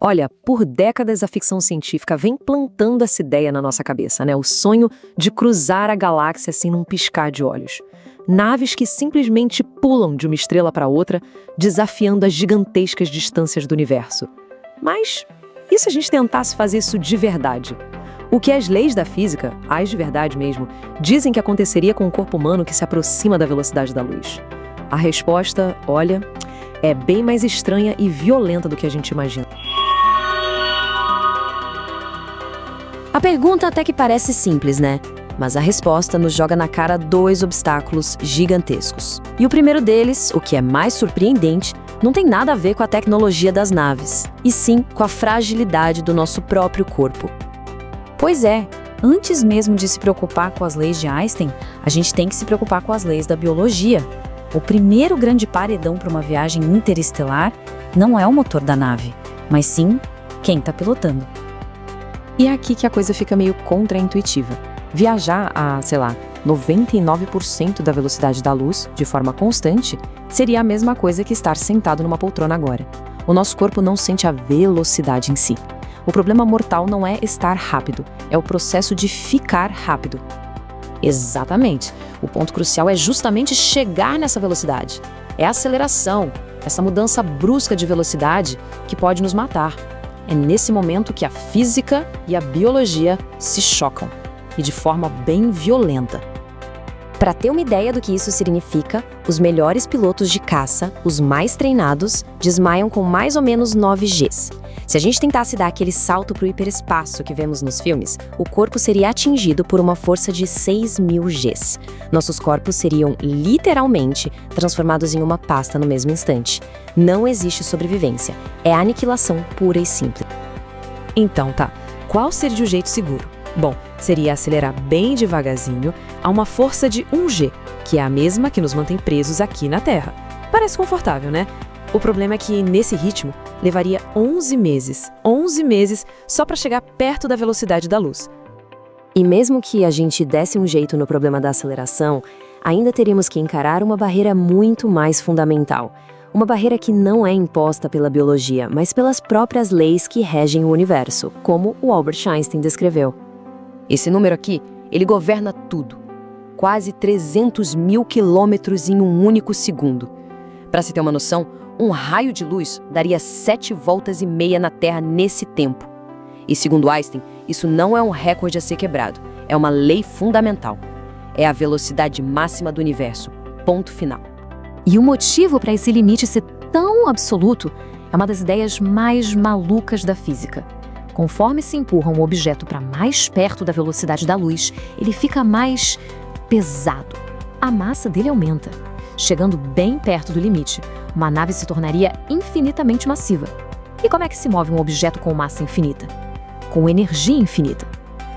Olha, por décadas a ficção científica vem plantando essa ideia na nossa cabeça, né? O sonho de cruzar a galáxia assim num piscar de olhos. Naves que simplesmente pulam de uma estrela para outra, desafiando as gigantescas distâncias do universo. Mas e se a gente tentasse fazer isso de verdade? O que as leis da física, as de verdade mesmo, dizem que aconteceria com o corpo humano que se aproxima da velocidade da luz? A resposta, olha, é bem mais estranha e violenta do que a gente imagina. A pergunta até que parece simples, né? Mas a resposta nos joga na cara dois obstáculos gigantescos. E o primeiro deles, o que é mais surpreendente, não tem nada a ver com a tecnologia das naves, e sim com a fragilidade do nosso próprio corpo. Pois é, antes mesmo de se preocupar com as leis de Einstein, a gente tem que se preocupar com as leis da biologia. O primeiro grande paredão para uma viagem interestelar não é o motor da nave, mas sim quem está pilotando. E é aqui que a coisa fica meio contraintuitiva. Viajar a, 99% da velocidade da luz, de forma constante, seria a mesma coisa que estar sentado numa poltrona agora. O nosso corpo não sente a velocidade em si. O problema mortal não é estar rápido, é o processo de ficar rápido. Exatamente. O ponto crucial é justamente chegar nessa velocidade. É a aceleração, essa mudança brusca de velocidade que pode nos matar. É nesse momento que a física e a biologia se chocam, e de forma bem violenta. Para ter uma ideia do que isso significa, os melhores pilotos de caça, os mais treinados, desmaiam com mais ou menos 9 Gs. Se a gente tentasse dar aquele salto para o hiperespaço que vemos nos filmes, o corpo seria atingido por uma força de 6.000 Gs. Nossos corpos seriam, literalmente, transformados em uma pasta no mesmo instante. Não existe sobrevivência. É aniquilação pura e simples. Então tá, qual seria o jeito seguro? Bom, seria acelerar bem devagarzinho a uma força de 1G, que é a mesma que nos mantém presos aqui na Terra. Parece confortável, né? O problema é que, nesse ritmo, levaria 11 meses só para chegar perto da velocidade da luz. E mesmo que a gente desse um jeito no problema da aceleração, ainda teríamos que encarar uma barreira muito mais fundamental. Uma barreira que não é imposta pela biologia, mas pelas próprias leis que regem o universo, como o Albert Einstein descreveu. Esse número aqui, ele governa tudo. Quase 300.000 quilômetros em um único segundo. Para se ter uma noção, um raio de luz daria 7,5 voltas na Terra nesse tempo. E segundo Einstein, isso não é um recorde a ser quebrado, é uma lei fundamental. É a velocidade máxima do universo. Ponto final. E o motivo para esse limite ser tão absoluto é uma das ideias mais malucas da física. Conforme se empurra um objeto para mais perto da velocidade da luz, ele fica mais pesado. A massa dele aumenta. Chegando bem perto do limite, uma nave se tornaria infinitamente massiva. E como é que se move um objeto com massa infinita? Com energia infinita.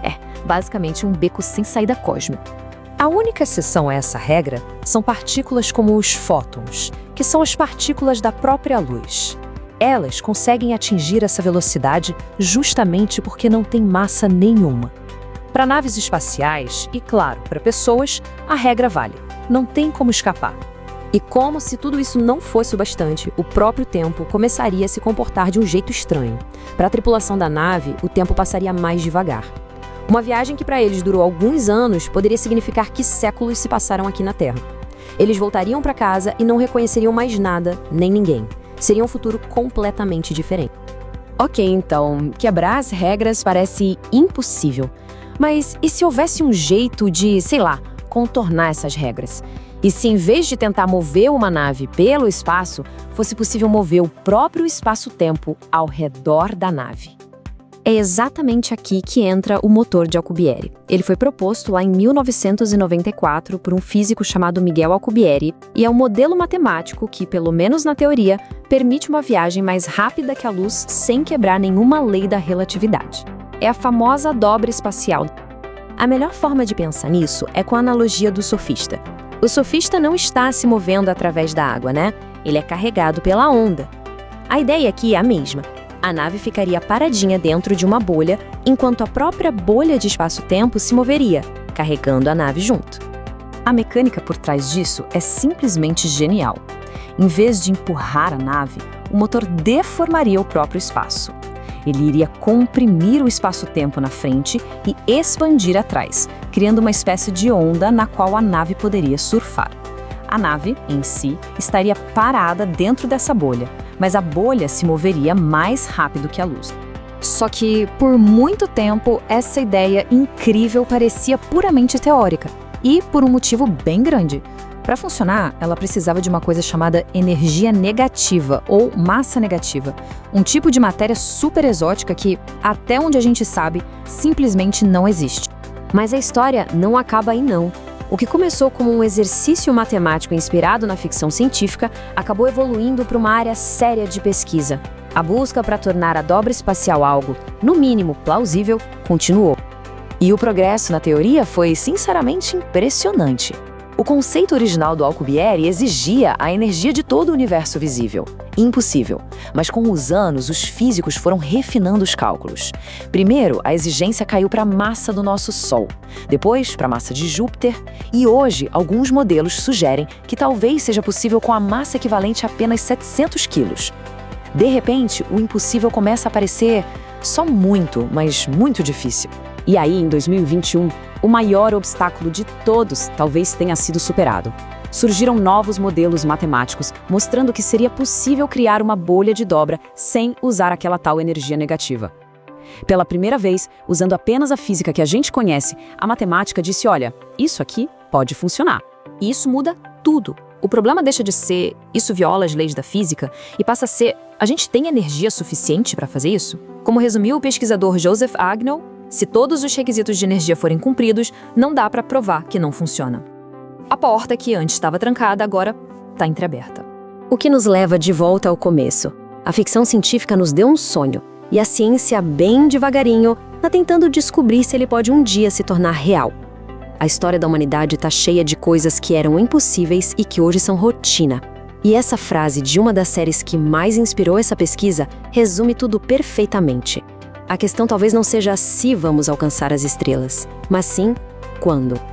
É, basicamente um beco sem saída cósmica. A única exceção a essa regra são partículas como os fótons, que são as partículas da própria luz. Elas conseguem atingir essa velocidade justamente porque não têm massa nenhuma. Para naves espaciais e, claro, para pessoas, a regra vale. Não tem como escapar. E como se tudo isso não fosse o bastante, o próprio tempo começaria a se comportar de um jeito estranho. Para a tripulação da nave, o tempo passaria mais devagar. Uma viagem que para eles durou alguns anos poderia significar que séculos se passaram aqui na Terra. Eles voltariam para casa e não reconheceriam mais nada, nem ninguém. Seria um futuro completamente diferente. Ok, então, quebrar as regras parece impossível. Mas e se houvesse um jeito de, contornar essas regras? E se em vez de tentar mover uma nave pelo espaço, fosse possível mover o próprio espaço-tempo ao redor da nave? É exatamente aqui que entra o motor de Alcubierre. Ele foi proposto lá em 1994 por um físico chamado Miguel Alcubierre e é um modelo matemático que, pelo menos na teoria, permite uma viagem mais rápida que a luz sem quebrar nenhuma lei da relatividade. É a famosa dobra espacial. A melhor forma de pensar nisso é com a analogia do surfista. O surfista não está se movendo através da água, né? Ele é carregado pela onda. A ideia aqui é a mesma. A nave ficaria paradinha dentro de uma bolha, enquanto a própria bolha de espaço-tempo se moveria, carregando a nave junto. A mecânica por trás disso é simplesmente genial. Em vez de empurrar a nave, o motor deformaria o próprio espaço. Ele iria comprimir o espaço-tempo na frente e expandir atrás, criando uma espécie de onda na qual a nave poderia surfar. A nave, em si, estaria parada dentro dessa bolha, mas a bolha se moveria mais rápido que a luz. Só que, por muito tempo, essa ideia incrível parecia puramente teórica, e por um motivo bem grande. Para funcionar, ela precisava de uma coisa chamada energia negativa, ou massa negativa, um tipo de matéria super exótica que, até onde a gente sabe, simplesmente não existe. Mas a história não acaba aí não. O que começou como um exercício matemático inspirado na ficção científica acabou evoluindo para uma área séria de pesquisa. A busca para tornar a dobra espacial algo, no mínimo, plausível, continuou. E o progresso na teoria foi, sinceramente, impressionante. O conceito original do Alcubierre exigia a energia de todo o universo visível. Impossível. Mas com os anos, os físicos foram refinando os cálculos. Primeiro, a exigência caiu para a massa do nosso Sol. Depois, para a massa de Júpiter. E hoje, alguns modelos sugerem que talvez seja possível com a massa equivalente a apenas 700 quilos. De repente, o impossível começa a parecer só muito, mas muito difícil. E aí, em 2021, o maior obstáculo de todos talvez tenha sido superado. Surgiram novos modelos matemáticos mostrando que seria possível criar uma bolha de dobra sem usar aquela tal energia negativa. Pela primeira vez, usando apenas a física que a gente conhece, a matemática disse: olha, isso aqui pode funcionar. E isso muda tudo. O problema deixa de ser isso viola as leis da física e passa a ser: a gente tem energia suficiente para fazer isso? Como resumiu o pesquisador Joseph Agnew, se todos os requisitos de energia forem cumpridos, não dá para provar que não funciona. A porta que antes estava trancada agora está entreaberta. O que nos leva de volta ao começo. A ficção científica nos deu um sonho, e a ciência, bem devagarinho, está tentando descobrir se ele pode um dia se tornar real. A história da humanidade está cheia de coisas que eram impossíveis e que hoje são rotina. E essa frase de uma das séries que mais inspirou essa pesquisa resume tudo perfeitamente. A questão talvez não seja se vamos alcançar as estrelas, mas sim quando.